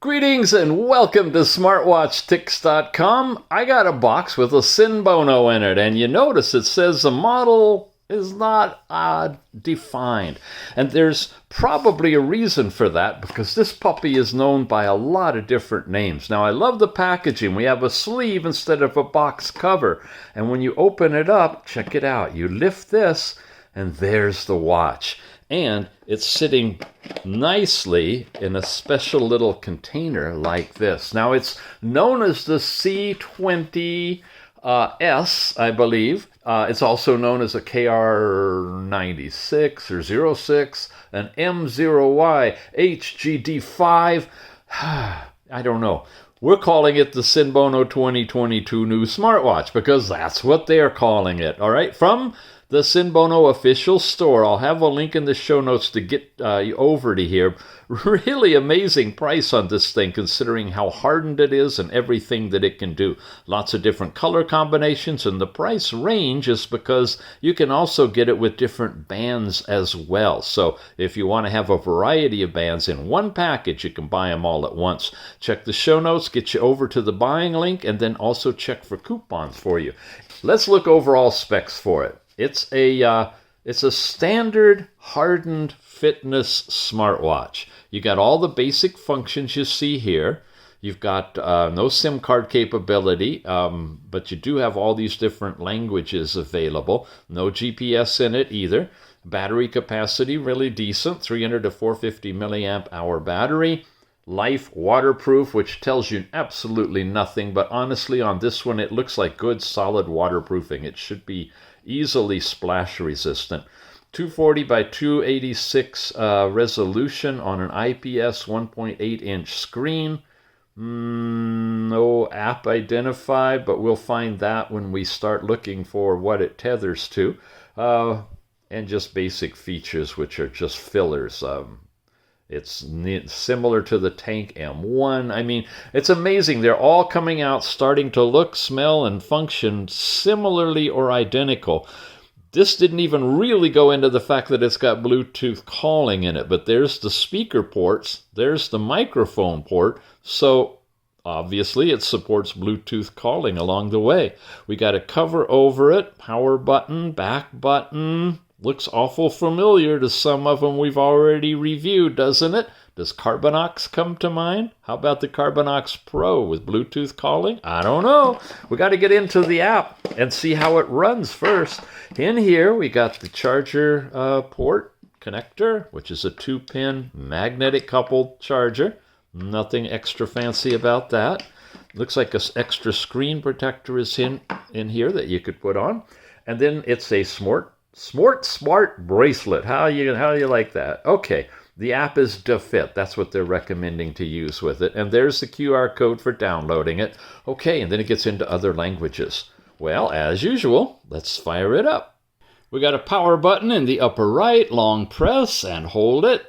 Greetings and welcome to smartwatchtics.com. I got a box with a SENBONO in it, and you notice it says the model is not defined. And there's probably a reason for that, because this puppy is known by a lot of different names. Now, I love the packaging. We have a sleeve instead of a box cover. And when you open it up, check it out. You lift this, and there's the watch. And it's sitting nicely in a special little container like this. Now, it's known as the C20S, I believe. It's also known as a KR06 or 06, an M0Y, HGD5. I don't know. We're calling it the SENBONO 2022 new smartwatch because that's what they're calling it, all right? From the SENBONO official store. I'll have a link in the show notes to get you over to here. Really amazing price on this thing, considering how hardened it is and everything that it can do. Lots of different color combinations, and the price range is because you can also get it with different bands as well. So if you want to have a variety of bands in one package, you can buy them all at once. Check the show notes, get you over to the buying link, and then also check for coupons for you. Let's look over all specs for it. It's a standard hardened fitness smartwatch. You got all the basic functions you see here. You've got no SIM card capability, but you do have all these different languages available. No GPS in it either. Battery capacity really decent, 300 to 450 milliamp hour battery. Life waterproof, which tells you absolutely nothing, but honestly on this one it looks like good solid waterproofing. It should be easily splash resistant. 240 by 286 resolution on an IPS 1.8 inch screen. No app identified, but we'll find that when we start looking for what it tethers to. And just basic features, which are just fillers. It's similar to the Tank M1. I mean, it's amazing. They're all coming out starting to look, smell, and function similarly or identical. This didn't even really go into the fact that it's got Bluetooth calling in it, but there's the speaker ports, there's the microphone port, so obviously it supports Bluetooth calling along the way. We got a cover over it, power button, back button. Looks awful familiar to some of them we've already reviewed, doesn't it? Does Carbonox come to mind? How about the Carbonox Pro with Bluetooth calling? I don't know. We got to get into the app and see how it runs first. In here, we got the charger port connector, which is a 2-pin magnetic coupled charger. Nothing extra fancy about that. Looks like an extra screen protector is in here that you could put on. And then it's a smart bracelet. How you like that? Okay, the app is DeFit. That's what they're recommending to use with it. And there's the QR code for downloading it. Okay, and then it gets into other languages. Well, as usual, let's fire it up. We got a power button in the upper right, long press, and hold it,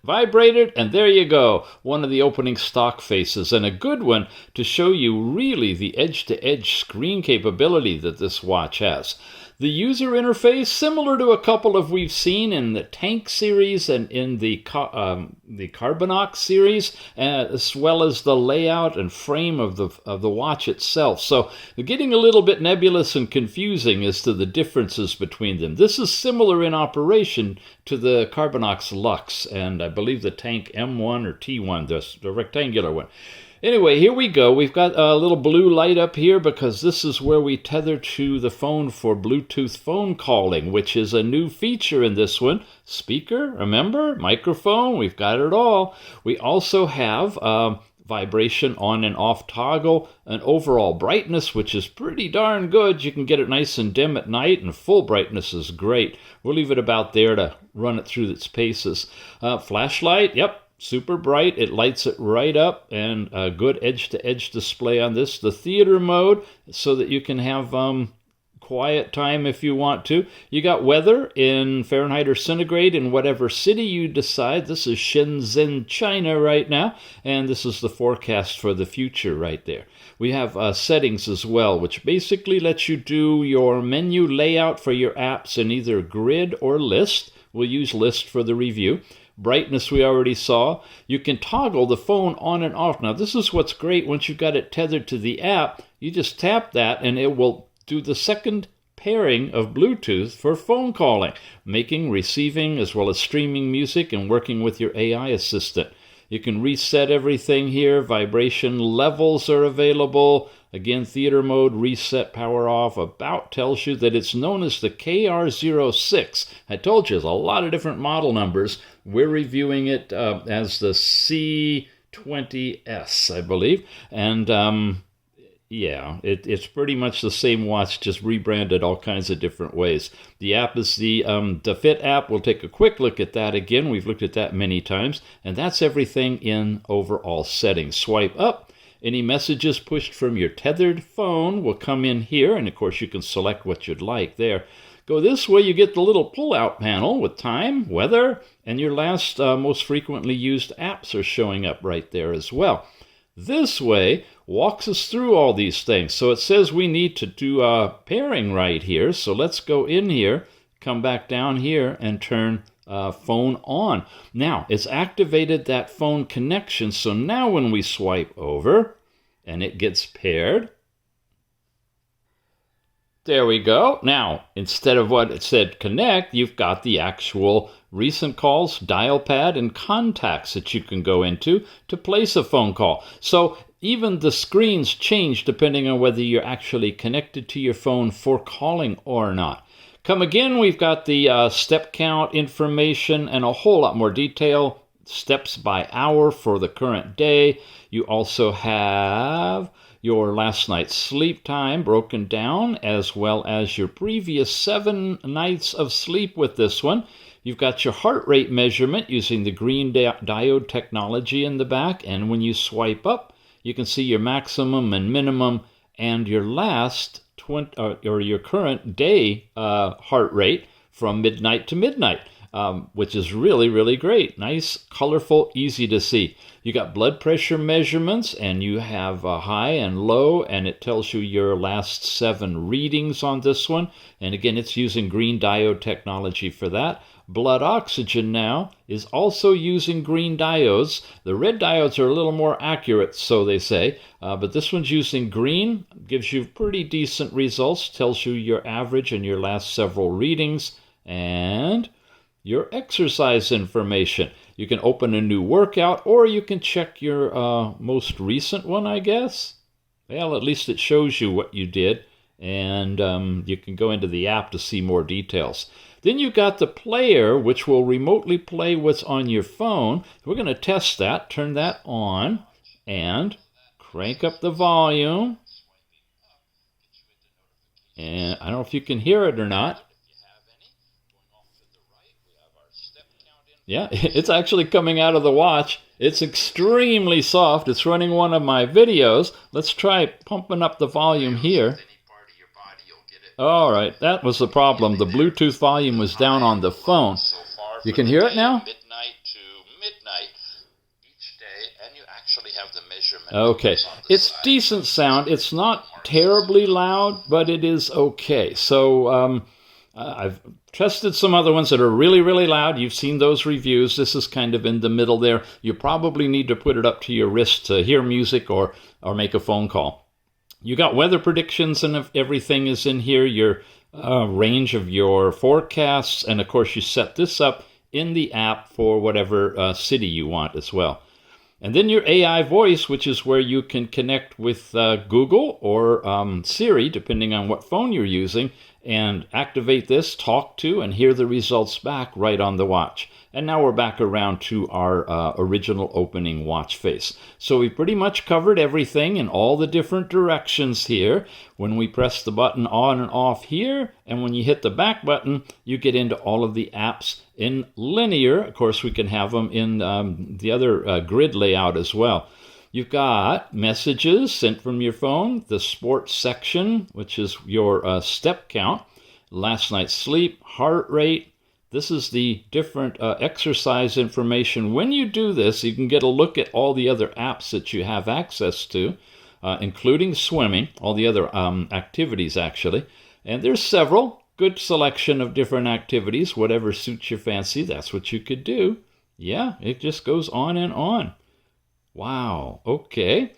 vibrate it, and there you go. One of the opening stock faces, and a good one to show you really the edge-to-edge screen capability that this watch has. The user interface, similar to a couple of we've seen in the Tank series and in the Carbonox series, as well as the layout and frame of the watch itself. So they're getting a little bit nebulous and confusing as to the differences between them. This is similar in operation to the Carbonox Lux and I believe the Tank M1 or T1, the rectangular one. Anyway, here we go. We've got a little blue light up here because this is where we tether to the phone for Bluetooth phone calling, which is a new feature in this one. Speaker, remember? Microphone, we've got it all. We also have vibration on and off toggle, an overall brightness, which is pretty darn good. You can get it nice and dim at night, and full brightness is great. We'll leave it about there to run it through its paces. Flashlight, yep. Super bright, it lights it right up, and a good edge-to-edge display on this. The theater mode, so that you can have quiet time if you want to. You got weather in Fahrenheit or centigrade in whatever city you decide. This is Shenzhen, China right now, and this is the forecast for the future right there. We have settings as well, which basically lets you do your menu layout for your apps in either grid or list. We'll use list for the review. Brightness we already saw. You can toggle the phone on and off. Now, this is what's great. Once you've got it tethered to the app, you just tap that and it will do the second pairing of Bluetooth for phone calling, making, receiving, as well as streaming music and working with your AI assistant. You can reset everything here. Vibration levels are available. Again, theater mode, reset, power off. About tells you that it's known as the KR06. I told you, there's a lot of different model numbers. We're reviewing it as the C20S, I believe. And yeah, it's pretty much the same watch, just rebranded all kinds of different ways. The app is the Fit app. We'll take a quick look at that again. We've looked at that many times. And that's everything in overall settings. Swipe up. Any messages pushed from your tethered phone will come in here. And, of course, you can select what you'd like there. Go this way, you get the little pull-out panel with time, weather, and your last most frequently used apps are showing up right there as well. This way walks us through all these things. So it says we need to do pairing right here. So let's go in here, come back down here, and turn phone on. Now, it's activated that phone connection. So now when we swipe over and it gets paired, there we go. Now, instead of what it said connect, you've got the actual recent calls, dial pad, and contacts that you can go into to place a phone call. So even the screens change depending on whether you're actually connected to your phone for calling or not. Come again, we've got the step count information and a whole lot more detail. Steps by hour for the current day. You also have your last night's sleep time broken down, as well as your previous 7 nights of sleep with this one. You've got your heart rate measurement using the green diode technology in the back, and when you swipe up, you can see your maximum and minimum and your last or your current day heart rate from midnight to midnight, which is really, really great. Nice, colorful, easy to see. You got blood pressure measurements, and you have high and low, and it tells you your last 7 readings on this one. And again, it's using green diode technology for that. Blood oxygen now is also using green diodes. The red diodes are a little more accurate, so they say, but this one's using green. Gives you pretty decent results. Tells you your average and your last several readings, and your exercise information. You can open a new workout, or you can check your most recent one, I guess. Well, at least it shows you what you did, and you can go into the app to see more details. Then you've got the player, which will remotely play what's on your phone. We're going to test that, turn that on, and crank up the volume. And I don't know if you can hear it or not. Yeah, it's actually coming out of the watch. It's extremely soft. It's running one of my videos. Let's try pumping up the volume here. All right, that was the problem. The Bluetooth volume was down on the phone. You can hear it now? Midnight to midnight each day, and you actually have the measurement. Okay, it's decent sound. It's not terribly loud, but it is okay. So I've tested some other ones that are really, really loud. You've seen those reviews. This is kind of in the middle there. You probably need to put it up to your wrist to hear music or make a phone call. You got weather predictions, and everything is in here, your range of your forecasts, and of course you set this up in the app for whatever city you want as well. And then your AI voice, which is where you can connect with Google or Siri, depending on what phone you're using, and activate this, talk to, and hear the results back right on the watch. And now we're back around to our original opening watch face. So we pretty much covered everything in all the different directions here. When we press the button on and off here, and when you hit the back button, you get into all of the apps in linear. Of course, we can have them in the other grid layout as well. You've got messages sent from your phone, the sports section, which is your step count, last night's sleep, heart rate. This is the different exercise information. When you do this, you can get a look at all the other apps that you have access to, including swimming, all the other activities actually. And there's several, good selection of different activities. Whatever suits your fancy, that's what you could do. Yeah, it just goes on and on. Wow, okay.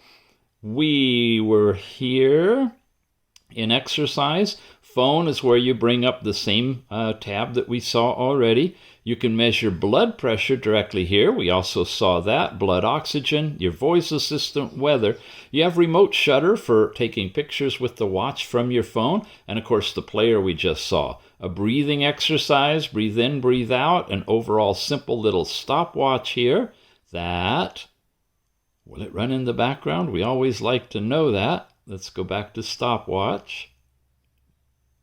We were here in exercise. Phone is where you bring up the same tab that we saw already. You can measure blood pressure directly here. We also saw that. Blood oxygen, your voice assistant, weather. You have remote shutter for taking pictures with the watch from your phone. And of course, the player we just saw. A breathing exercise, breathe in, breathe out. An overall simple little stopwatch here. That, will it run in the background? We always like to know that. Let's go back to stopwatch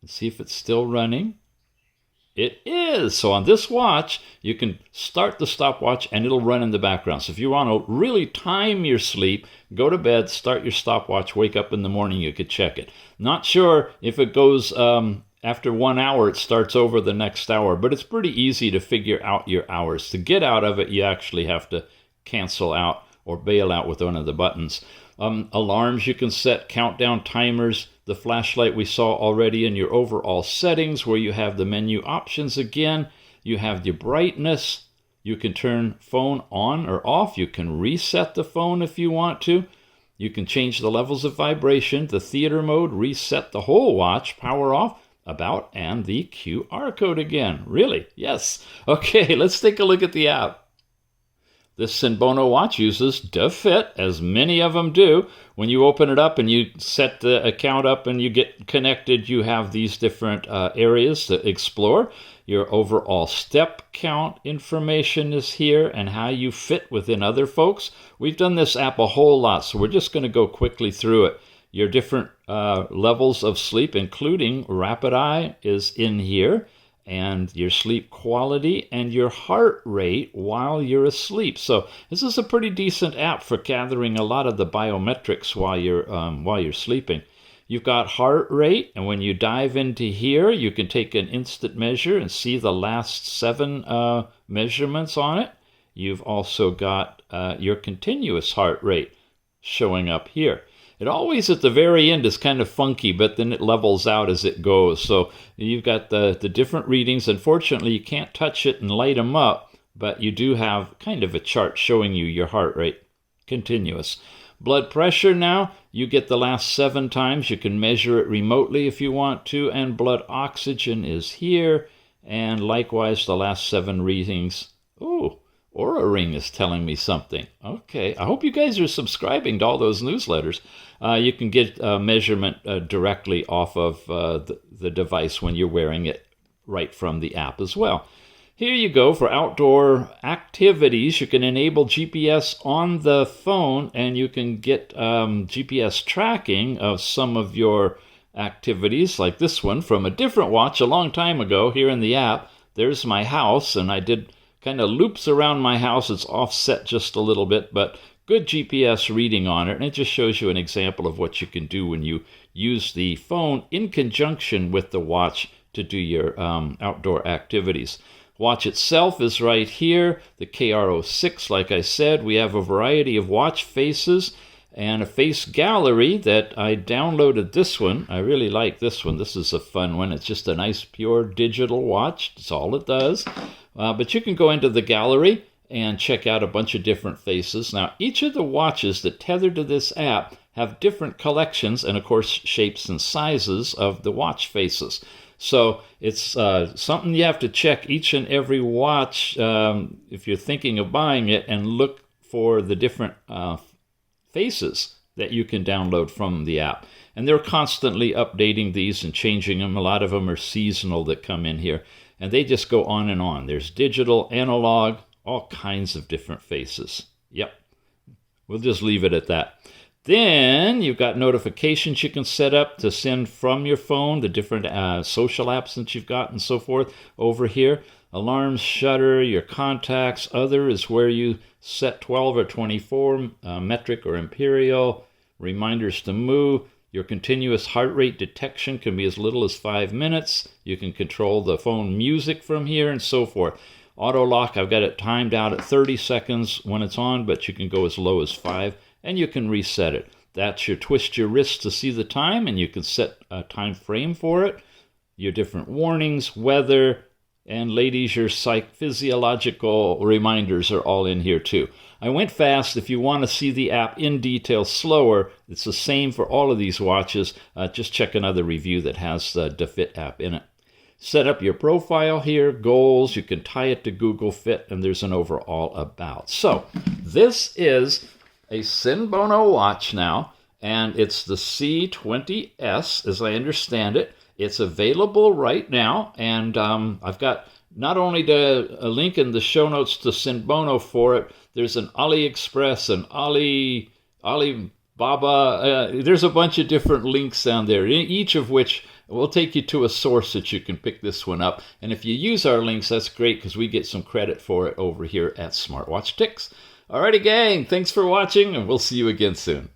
and see if it's still running. It is. So on this watch, you can start the stopwatch and it'll run in the background. So if you want to really time your sleep, go to bed, start your stopwatch, wake up in the morning, you could check it. Not sure if it goes after 1 hour, it starts over the next hour, but it's pretty easy to figure out your hours. To get out of it, you actually have to cancel out or bail out with one of the buttons. Alarms you can set, countdown timers, the flashlight we saw already in your overall settings where you have the menu options again. You have your brightness. You can turn phone on or off. You can reset the phone if you want to. You can change the levels of vibration, the theater mode, reset the whole watch, power off, about, and the QR code again. Really? Yes. Okay, let's take a look at the app. This SENBONO watch uses DeFit, as many of them do. When you open it up and you set the account up and you get connected, you have these different areas to explore. Your overall step count information is here and how you fit within other folks. We've done this app a whole lot, so we're just going to go quickly through it. Your different levels of sleep, including rapid eye, is in here. And your sleep quality and your heart rate while you're asleep. So this is a pretty decent app for gathering a lot of the biometrics while you're sleeping. You've got heart rate, and when you dive into here, you can take an instant measure and see the last 7 measurements on it. You've also got your continuous heart rate showing up here. It always at the very end is kind of funky, but then it levels out as it goes. So you've got the different readings. Unfortunately, you can't touch it and light them up, but you do have kind of a chart showing you your heart rate. Continuous. Blood pressure now, you get the last 7 times. You can measure it remotely if you want to, and blood oxygen is here. And likewise, the last 7 readings. Ooh. Aura Ring is telling me something. Okay, I hope you guys are subscribing to all those newsletters. You can get a measurement directly off of the device when you're wearing it right from the app as well. Here you go for outdoor activities. You can enable GPS on the phone and you can get GPS tracking of some of your activities, like this one from a different watch a long time ago here in the app. There's my house, and I did kind of loops around my house. It's offset just a little bit, but good GPS reading on it. And it just shows you an example of what you can do when you use the phone in conjunction with the watch to do your outdoor activities. Watch itself is right here, the KR06, like I said. We have a variety of watch faces and a face gallery that I downloaded this one. I really like this one. This is a fun one. It's just a nice pure digital watch. That's all it does. But you can go into the gallery and check out a bunch of different faces. Now, each of the watches that tether to this app have different collections and, of course, shapes and sizes of the watch faces. So it's something you have to check each and every watch if you're thinking of buying it, and look for the different faces that you can download from the app. And they're constantly updating these and changing them. A lot of them are seasonal that come in here. And they just go on and on. There's digital, analog, all kinds of different faces. Yep. We'll just leave it at that. Then you've got notifications you can set up to send from your phone, the different social apps that you've got and so forth over here. Alarms, shutter, your contacts. Other is where you set 12 or 24, metric or imperial. Reminders to move. Your continuous heart rate detection can be as little as 5 minutes. You can control the phone music from here and so forth. Auto lock, I've got it timed out at 30 seconds when it's on, but you can go as low as 5, and you can reset it. That's your twist your wrist to see the time, and you can set a time frame for it. Your different warnings, weather, And ladies, your physiological reminders are all in here too. I went fast. If you want to see the app in detail slower, it's the same for all of these watches. Just check another review that has the Fit app in it. Set up your profile here, goals. You can tie it to Google Fit, and there's an overall about. So this is a SENBONO watch now, and it's the C20S, as I understand it. It's available right now, and I've got not only a link in the show notes to SENBONO for it, there's an AliExpress, an Alibaba, there's a bunch of different links down there, each of which will take you to a source that you can pick this one up. And if you use our links, that's great because we get some credit for it over here at Smartwatch Ticks. Alrighty, gang, thanks for watching, and we'll see you again soon.